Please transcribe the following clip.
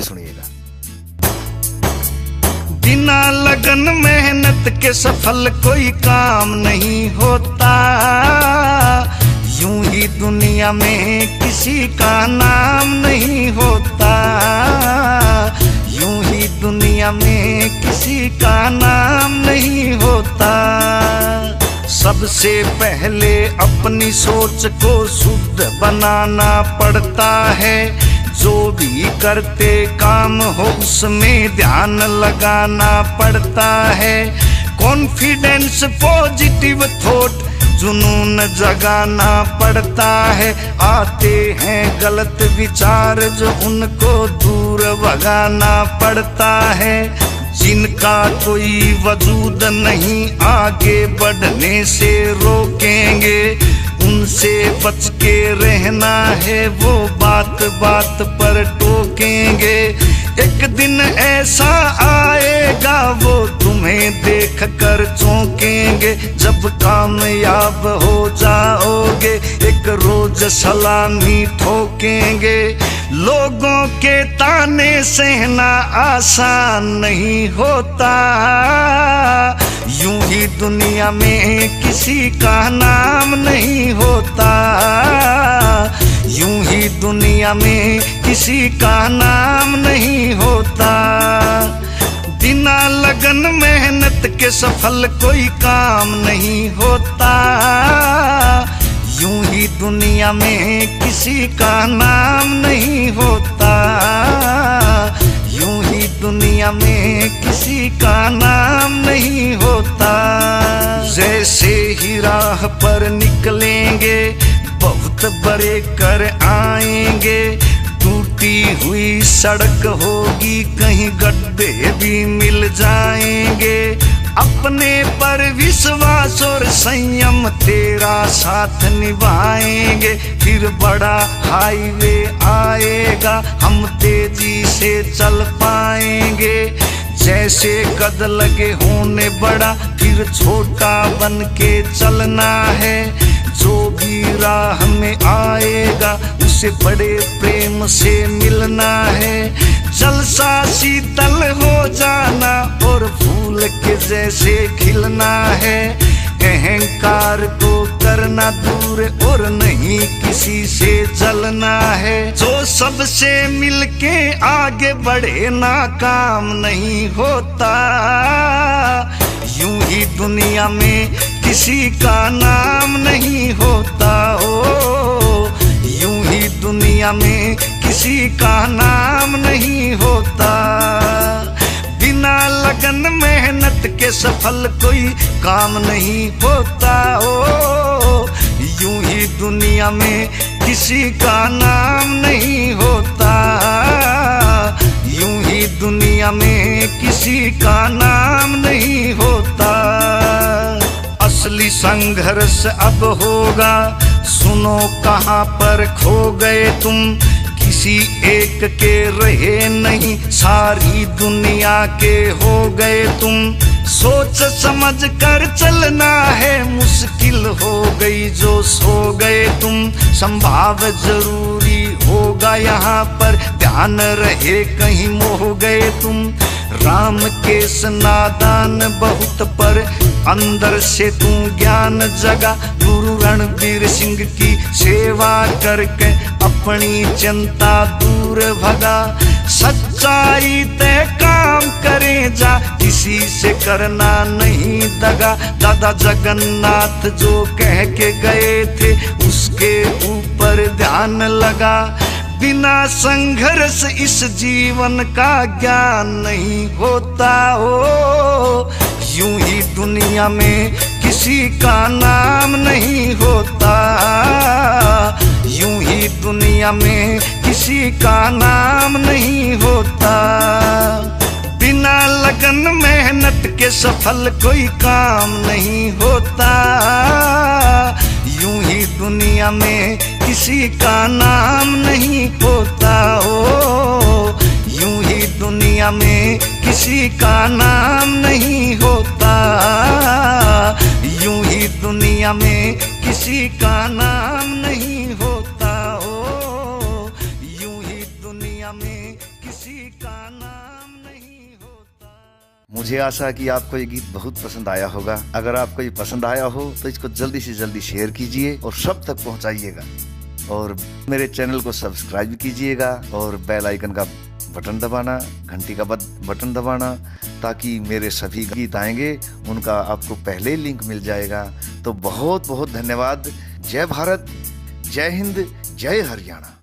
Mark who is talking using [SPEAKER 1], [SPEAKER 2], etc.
[SPEAKER 1] से सुनिएगा।
[SPEAKER 2] बिना लगन मेहनत के सफल कोई काम नहीं होता, यूं ही दुनिया में किसी का नाम नहीं होता, यूं ही दुनिया में किसी का नाम नहीं होता। सबसे पहले अपनी सोच को शुद्ध बनाना पड़ता है, जो भी करते काम हो उसमें ध्यान लगाना पड़ता है। कॉन्फिडेंस, पॉजिटिव थॉट, जुनून जगाना पड़ता है। आते हैं गलत विचार जो उनको दूर भगाना पड़ता है। जिनका कोई वजूद नहीं आगे बढ़ने से रोकेंगे, उनसे बच के रहना है, वो बात बात पर टोकेंगे। एक दिन ऐसा आएगा वो तुम्हें देख कर चौंकेंगे, जब कामयाब हो जाओगे एक रोज सलामी ठोकेंगे। लोगों के ताने सहना आसान नहीं होता, यूं ही दुनिया में किसी का नाम नहीं होता, यूं ही दुनिया में किसी का नाम नहीं होता। बिना लगन मेहनत के सफल कोई काम नहीं होता, यूं ही दुनिया में किसी का नाम नहीं होता, यूं ही दुनिया में किसी का नाम नहीं होता। जैसे ही राह पर निकलेंगे बहुत बड़े कर आएंगे, टूटी हुई सड़क होगी कहीं गड्ढे भी मिल जाएंगे। अपने पर विश्वास और संयम तेरा साथ निभाएंगे, फिर बड़ा हाईवे आएगा हम तेजी से चल पाएंगे। जैसे कद लगे होने बड़ा फिर छोटा बन के चलना है, जो भी राह में आएगा उसे बड़े प्रेम से मिलना है। जलसा शीतल हो जाना और फूल के जैसे खिलना है, अहंकार को करना दूर और नहीं किसी से जलना है। जो सबसे मिलके आगे बढ़े ना काम नहीं होता, यूं ही दुनिया में किसी का नाम नहीं होता, ओ यूं ही दुनिया में किसी का नाम नहीं होता। बिना लगन मेहनत के सफल कोई काम नहीं होता, ओ यूं ही दुनिया में किसी का नाम नहीं होता, यूं ही दुनिया में किसी का नाम नहीं होता। असली संघर्ष अब होगा, सुनो कहाँ पर खो गए तुम, किसी एक के रहे नहीं सारी दुनिया के हो गए तुम। सोच समझ कर चलना है, मुश्किल हो गई जो सो गए तुम। संभाव जरूरी होगा यहाँ पर, ध्यान रहे कहीं मोह गए तुम। राम केस नादान बहुत पर अंदर से तू ज्ञान जगा, गुरु रणबीर सिंह की सेवा करके अपनी चिंता दूर भगा। सच्चाई ते काम करे जा, किसी से करना नहीं दगा। दादा जगन्नाथ जो कह के गए थे उसके ऊपर ध्यान लगा। बिना संघर्ष इस जीवन का ज्ञान नहीं होता, हो यूं ही दुनिया में किसी का नाम नहीं होता, यूं ही दुनिया में किसी का नाम नहीं होता। बिना लगन मेहनत के सफल कोई काम नहीं होता, यूं ही दुनिया में किसी का नाम नहीं होता, हो यूं ही दुनिया में किसी का नाम नहीं होता, यूं ही दुनिया में किसी का नाम नहीं होता, हो यूं ही दुनिया में किसी का नाम नहीं होता।
[SPEAKER 1] मुझे आशा है कि आपको ये गीत बहुत पसंद आया होगा। अगर आपको ये पसंद आया हो तो इसको जल्दी से जल्दी शेयर कीजिए और सब तक पहुंचाइएगा, और मेरे चैनल को सब्सक्राइब कीजिएगा और बेल आइकन का बटन दबाना, घंटी का बटन दबाना, ताकि मेरे सभी गीत आएंगे उनका आपको पहले लिंक मिल जाएगा। तो बहुत बहुत धन्यवाद। जय भारत, जय हिंद, जय हरियाणा।